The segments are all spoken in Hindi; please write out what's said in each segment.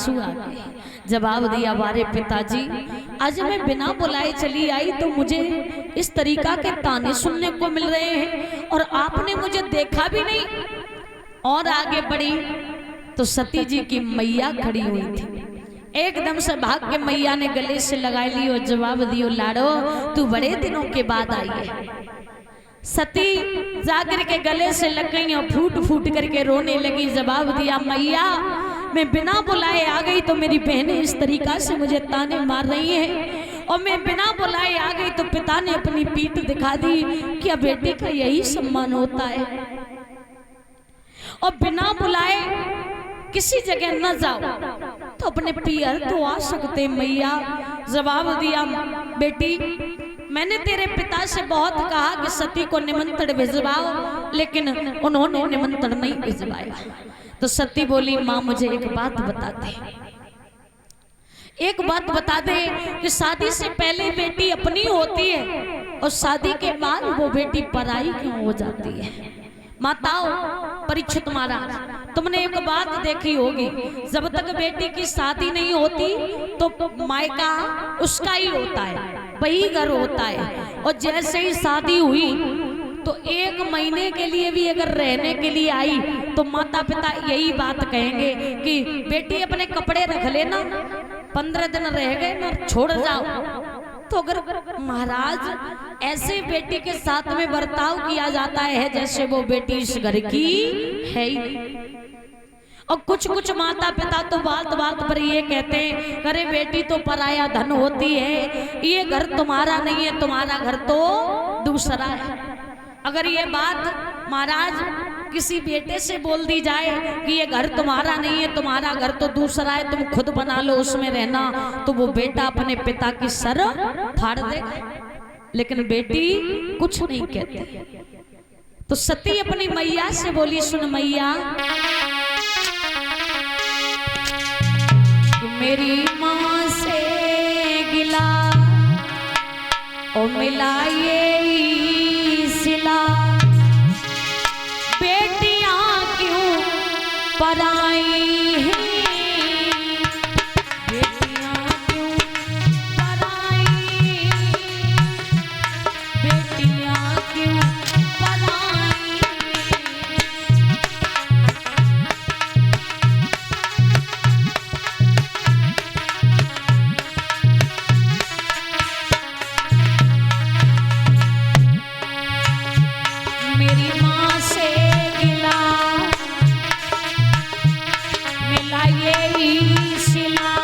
आंसू आ गए। जवाब दिया, वारे पिताजी, आज मैं बिना बुलाए चली आई तो मुझे इस तरीका के ताने सुनने को मिल रहे हैं और आपने मुझे देखा भी नहीं। और आगे बढ़ी तो सती जी की मैया खड़ी हुई थी। एकदम से भाग के मैया ने गले से लगा ली और जवाब दियो, लाडो तू बड़े दिनों के बाद आई है। सती जाकर के गले से लग गई और फूट फूट करके रोने लगी। जवाब दिया, मैया मैं बिना बुलाए आ गई तो मेरी बहनें इस तरीका से मुझे ताने मार रही हैं और मैं बिना बुलाए आ गई तो पिता ने अपनी पीठ दिखा दी। क्या बेटे का यही सम्मान होता है? और बिना बुलाए किसी जगह न जाओ तो अपने पियर तो आ सकते मैया। जवाब दिया, बेटी मैंने तेरे पिता से बहुत कहा कि सती को निमंत्रण भिजवाओ, लेकिन उन्होंने निमंत्रण नहीं भिजवाया। तो सती बोली, माँ मुझे एक बात बता दे, एक बात बता दे कि शादी से पहले बेटी अपनी होती है और शादी के बाद वो बेटी पराई क्यों हो जाती है? माताओं, परीक्षित महाराज, तुमने एक बात देखी होगी, जब तक बेटी की शादी नहीं होती तो मायका उसका ही होता है, वही घर होता है। और जैसे ही शादी हुई तो 1 महीने के लिए भी अगर रहने के लिए आई तो माता पिता यही बात कहेंगे कि बेटी अपने कपड़े रख लेना, 15 दिन रह गए ना छोड़ जाओ। तो अगर महाराज ऐसे बेटी के साथ में बर्ताव किया जाता है जैसे वो बेटी इस घर की है ही। और कुछ माता पिता तो बात बात पर ये कहते हैं, अरे बेटी तो पराया धन होती है, ये घर तुम्हारा नहीं है, तुम्हारा घर तो दूसरा है। अगर ये बात महाराज किसी बेटे से बोल दी जाए कि ये घर तुम्हारा नहीं है, तुम्हारा घर तो दूसरा है, तुम खुद बना लो उसमें रहना, तो वो बेटा अपने पिता की सर फाड़ देगा। लेकिन बेटी कुछ नहीं कहती। तो सती अपनी मैया से बोली, सुन मैया, मेरी माँ से गिला और मिला ये सिला, बेटियां क्यों पराई हैं, बेटियां क्यों पराई, बेटियां क्यों पराई। मेरी माँ से गिला मिला ये सिला,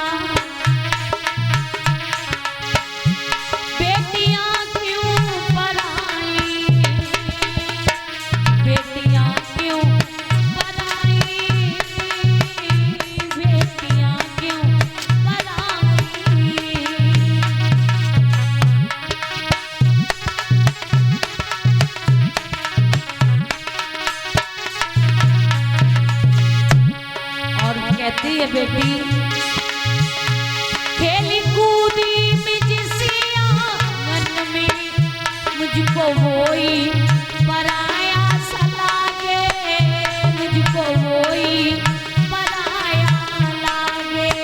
बेटियां क्यों पराई, बेटियां क्यों पराई, बेटियां क्यों पराई। कहती है बेटी, खेली कूदी मिजिसिया मन में, मुझको वही पराया सा लागे, मुझको वही पराया लागे।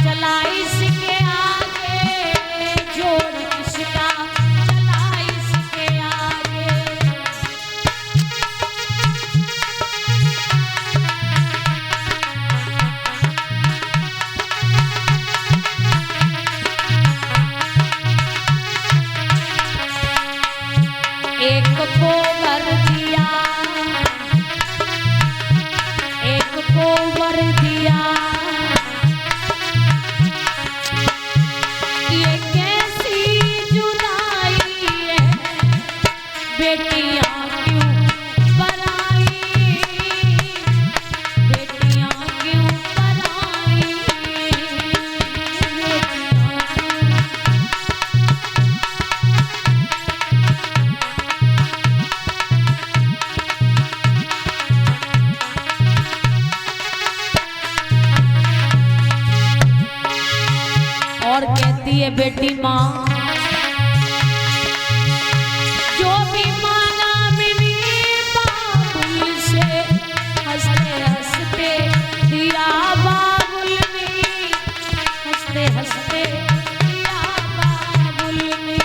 चला इसके आगे, जोर किसका चला इसके आगे। एक को वर दिया, एक को वर दिया, ये कैसी जुदाई है, बेटियां क्यों पराई, बेटियां क्यों पराई, बेटियां बेटी माँ जो भी माना मिली बाबुल से हंसते हंसते दिया बाबुल ने हंसते हंसते दिया बाबुल ने।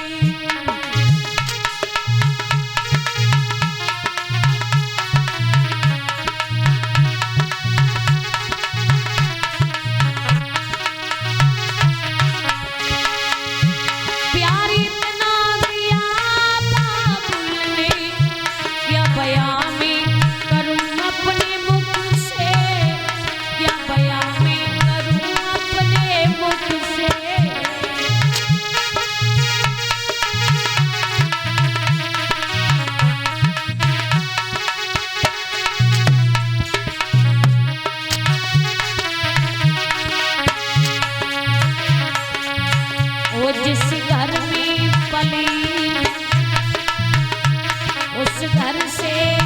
जिस घर में पली उस घर से